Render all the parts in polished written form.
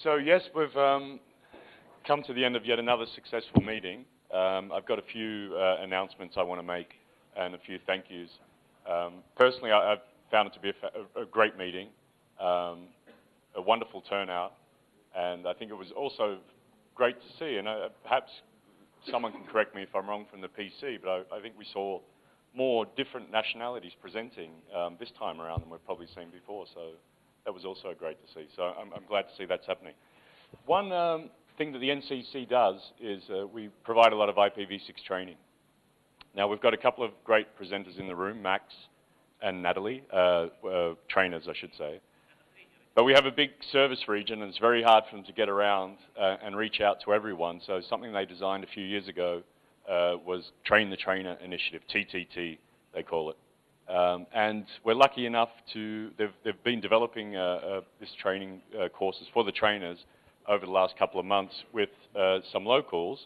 So yes, we've come to the end of yet another successful meeting. I've got a few announcements I want to make and a few thank yous. Personally, I've found it to be a great meeting, a wonderful turnout, and I think it was also great to see, and perhaps someone can correct me if I'm wrong from the PC, but I think we saw more different nationalities presenting this time around than we've probably seen before, so that was also great to see. So I'm glad to see that's happening. One thing that the NCC does is we provide a lot of IPv6 training. Now, we've got a couple of great presenters in the room, Max and Natalie, trainers, I should say. But we have a big service region, and it's very hard for them to get around and reach out to everyone. So something they designed a few years ago was Train the Trainer Initiative, TTT, they call it. And we're lucky enough to, they've been developing this training courses for the trainers over the last couple of months with some locals.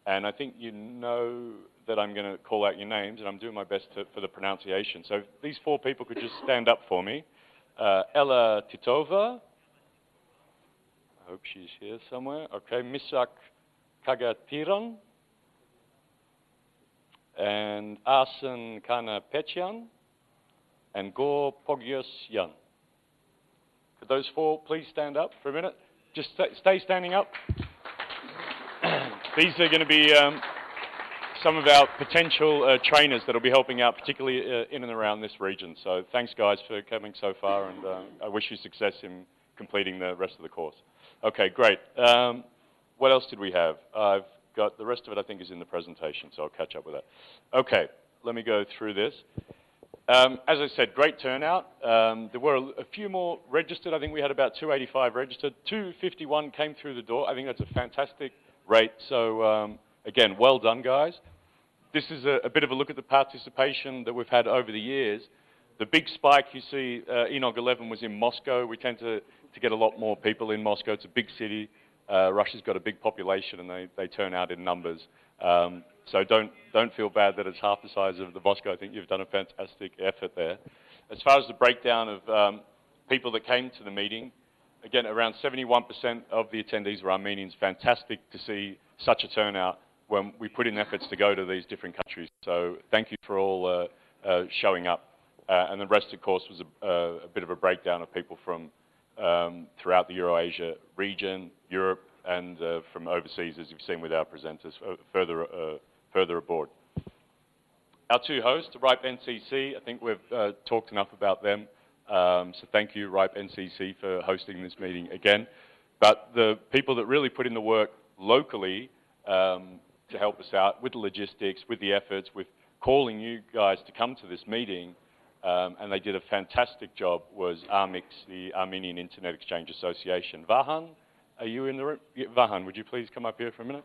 And I think you know that I'm going to call out your names, and I'm doing my best for the pronunciation. So if these four people could just stand up for me. Ella Titova. I hope she's here somewhere. Okay, Misak Kagatiran. And Arsen Kana Pechian. And Go Pogyosyan. Could those four please stand up for a minute? Just stay standing up. These are going to be some of our potential trainers that will be helping out, particularly in and around this region. So thanks, guys, for coming so far, and I wish you success in completing the rest of the course. Okay, great. What else did we have? I've got the rest of it, I think, is in the presentation, so I'll catch up with that. Okay, let me go through this. As I said, great turnout. There were a few more registered. I think we had about 285 registered. 251 came through the door. I think that's a fantastic rate. So again, well done, guys. This is a bit of a look at the participation that we've had over the years. The big spike you see, ENOG 11 was in Moscow. We tend to get a lot more people in Moscow. It's a big city. Russia's got a big population, and they turn out in numbers. So don't feel bad that it's half the size of the Moscow. I think you've done a fantastic effort there. As far as the breakdown of people that came to the meeting, again, around 71% of the attendees were Armenians. Fantastic to see such a turnout when we put in efforts to go to these different countries. So thank you for all showing up. And the rest, of course, was a bit of a breakdown of people from throughout the Eurasia region, Europe, and from overseas, as you've seen with our presenters further aboard. Our two hosts, RIPE NCC, I think we've talked enough about them. So thank you, RIPE NCC, for hosting this meeting again. But the people that really put in the work locally to help us out with the logistics, with the efforts, with calling you guys to come to this meeting, and they did a fantastic job, was ARMIX, the Armenian Internet Exchange Association. Vahan, are you in the room? Yeah, Vahan, would you please come up here for a minute?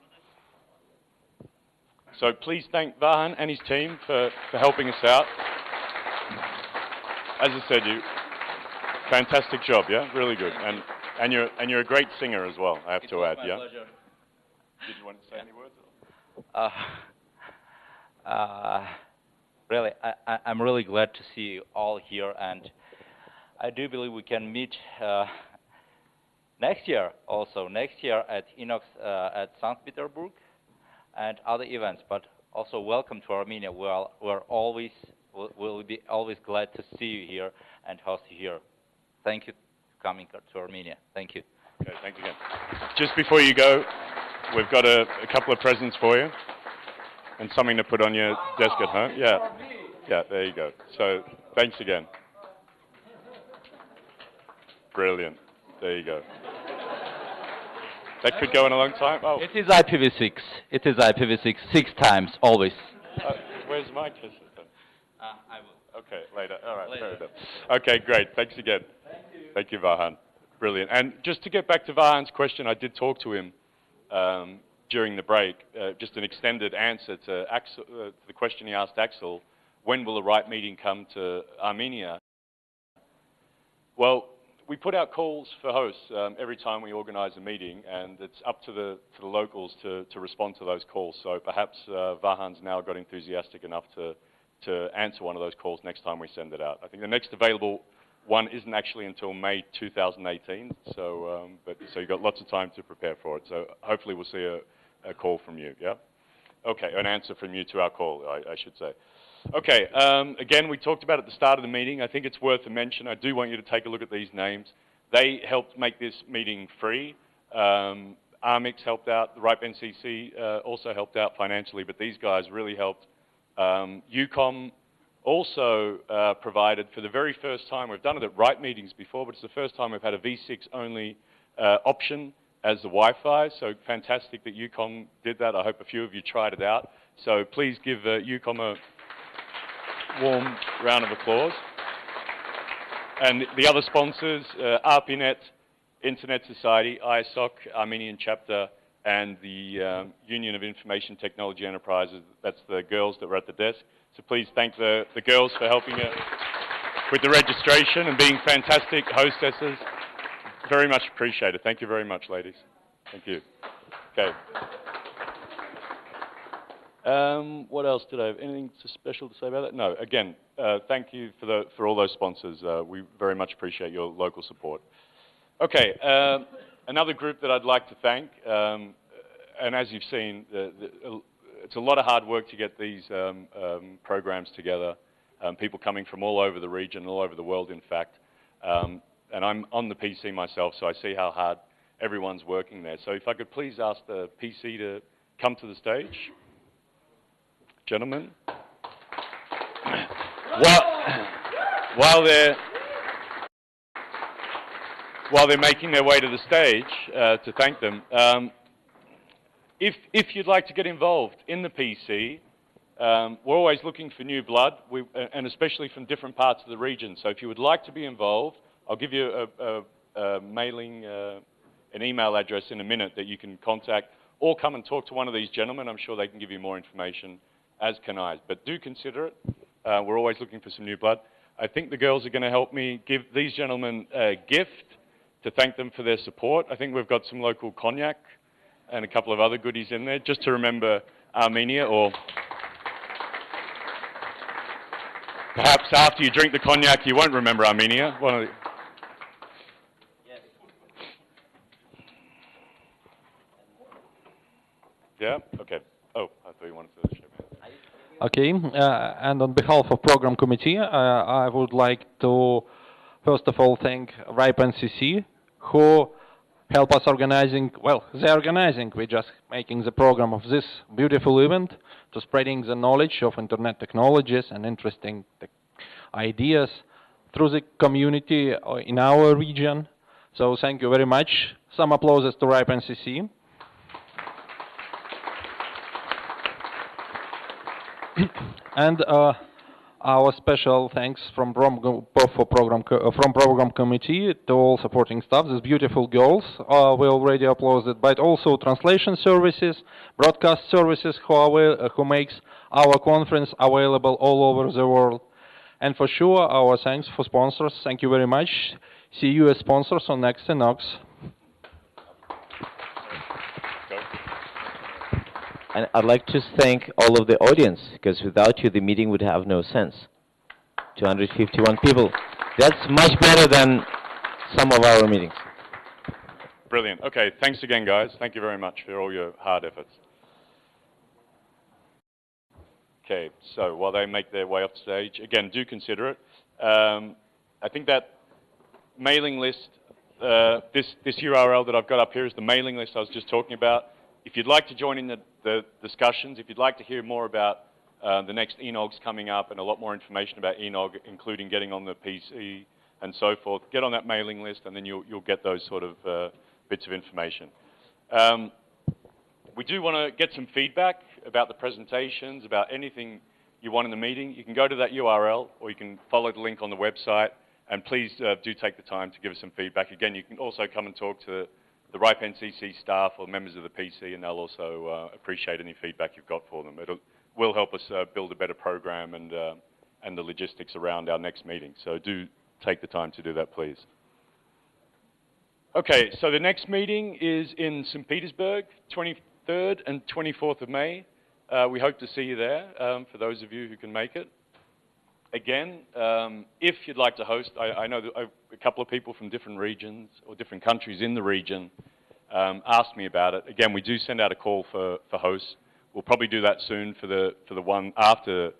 So please thank Vahan and his team for helping us out. As I said, fantastic job, yeah? Really good. And you're a great singer as well, I have to add, yeah? Pleasure. Did you want to say any words? Really, I'm really glad to see you all here, and I do believe we can meet next year also. Next year at ENOG at St. Petersburg and other events. But also welcome to Armenia. We'll be always glad to see you here and host you here. Thank you for coming to Armenia. Thank you. Okay, thanks again. Just before you go, we've got a couple of presents for you and something to put on your desk at home. Yeah, there you go. So thanks again. Brilliant. There you go. That could go in a long time. Oh. It is IPv6. It is IPv6 6 times, always. Where's my kiss? I will. Okay, later. All right, later. Fair enough. Okay, great. Thanks again. Thank you, Vahan. Brilliant. And just to get back to Vahan's question, I did talk to him during the break, just an extended answer to the question he asked Axel, when will the RIPE meeting come to Armenia? Well, we put out calls for hosts every time we organize a meeting, and it's up to the locals to respond to those calls. So perhaps Vahan's now got enthusiastic enough to answer one of those calls next time we send it out. I think the next available one isn't actually until May 2018, so so you've got lots of time to prepare for it. So hopefully we'll see a call from you, yeah? Okay, an answer from you to our call, I should say. Okay, again, we talked about at the start of the meeting. I think it's worth a mention. I do want you to take a look at these names. They helped make this meeting free. Armix helped out. The RIPE NCC also helped out financially, but these guys really helped. UCOM also provided, for the very first time, we've done it at RIPE meetings before, but it's the first time we've had a V6 only option as the Wi-Fi, so fantastic that UCOM did that. I hope a few of you tried it out. So please give UCOM a warm round of applause. And the other sponsors, ARPANET, Internet Society, ISOC, Armenian chapter, and the Union of Information Technology Enterprises. That's the girls that were at the desk. So please thank the girls for helping with the registration and being fantastic hostesses. Very much appreciated. Thank you very much, ladies. Thank you. Okay. What else did I have? Anything special to say about that? No. Again, thank you for all those sponsors. We very much appreciate your local support. Okay. Another group that I'd like to thank, and as you've seen, it's a lot of hard work to get these programs together. People coming from all over the region, all over the world, in fact. And I'm on the PC myself, so I see how hard everyone's working there. So if I could please ask the PC to come to the stage. Gentlemen. While they're making their way to the stage, to thank them, if you'd like to get involved in the PC, we're always looking for new blood, and especially from different parts of the region. So if you would like to be involved, I'll give you a mailing, an email address in a minute that you can contact, or come and talk to one of these gentlemen. I'm sure they can give you more information, as can I. But do consider it. We're always looking for some new blood. I think the girls are going to help me give these gentlemen a gift to thank them for their support. I think we've got some local cognac and a couple of other goodies in there, just to remember Armenia, or perhaps after you drink the cognac, you won't remember Armenia. One of the... Yeah? Okay. Oh, I thought you wanted to share. Okay, and on behalf of Program Committee, I would like to, first of all, thank RIPE NCC, who help us organizing, well, they're organizing, we're just making the program of this beautiful event to spreading the knowledge of internet technologies and interesting ideas through the community in our region. So thank you very much. Some applauses to RIPE NCC. And our special thanks from Program Committee to all supporting staff. These beautiful girls we already applauded, but also translation services, broadcast services who makes our conference available all over the world. And for sure, our thanks for sponsors. Thank you very much. See you as sponsors on next ENOG. And I'd like to thank all of the audience, because without you, the meeting would have no sense. 251 people. That's much better than some of our meetings. Brilliant. Okay, thanks again, guys. Thank you very much for all your hard efforts. Okay, so while they make their way off stage, again, do consider it. I think that mailing list, this URL that I've got up here is the mailing list I was just talking about. If you'd like to join in the discussions, if you'd like to hear more about the next ENOGs coming up and a lot more information about ENOG, including getting on the PC and so forth, get on that mailing list, and then you'll get those sort of bits of information. We do want to get some feedback about the presentations, about anything you want in the meeting. You can go to that URL, or you can follow the link on the website, and please do take the time to give us some feedback. Again, you can also come and talk to the RIPE NCC staff or members of the PC, and they'll also appreciate any feedback you've got for them. It will help us build a better program and the logistics around our next meeting. So do take the time to do that, please. Okay, so the next meeting is in St. Petersburg, 23rd and 24th of May. We hope to see you there, for those of you who can make it. again, if you'd like to host, I know that a couple of people from different regions or different countries in the region asked me about it. Again, we do send out a call for hosts. We'll probably do that soon for the one after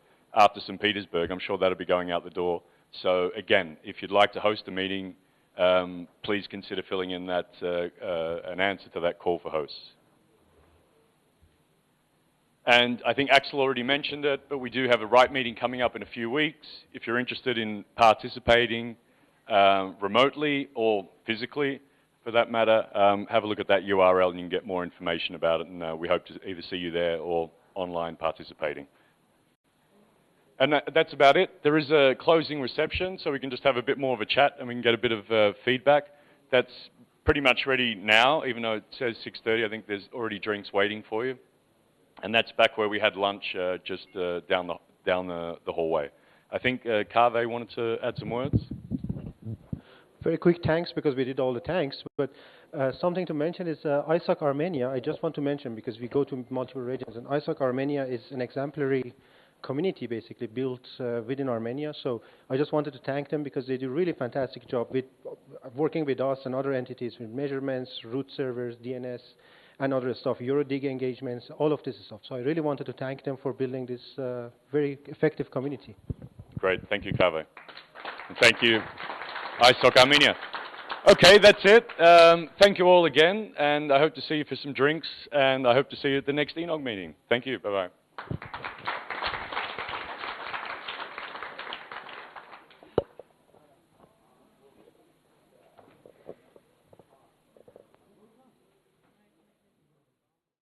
St. Petersburg. I'm sure that'll be going out the door. So again, if you'd like to host a meeting, please consider filling in that an answer to that call for hosts. And I think Axel already mentioned it, but we do have a RIPE meeting coming up in a few weeks. If you're interested in participating remotely or physically, for that matter, have a look at that URL and you can get more information about it. And we hope to either see you there or online participating. And that's about it. There is a closing reception, so we can just have a bit more of a chat and we can get a bit of feedback. That's pretty much ready now, even though it says 6:30. I think there's already drinks waiting for you. And that's back where we had lunch, just down the hallway. I think Kaveh wanted to add some words. Very quick thanks, because we did all the thanks. But something to mention is ISOC Armenia. I just want to mention, because we go to multiple regions, and ISOC Armenia is an exemplary community basically built within Armenia. So I just wanted to thank them, because they do a really fantastic job with working with us and other entities with measurements, root servers, DNS, and other stuff, Eurodig engagements, all of this stuff. So I really wanted to thank them for building this very effective community. Great, thank you, Kaveh. And thank you, ISOC Armenia. Okay, that's it. Thank you all again, and I hope to see you for some drinks, and I hope to see you at the next ENOG meeting. Thank you, bye-bye.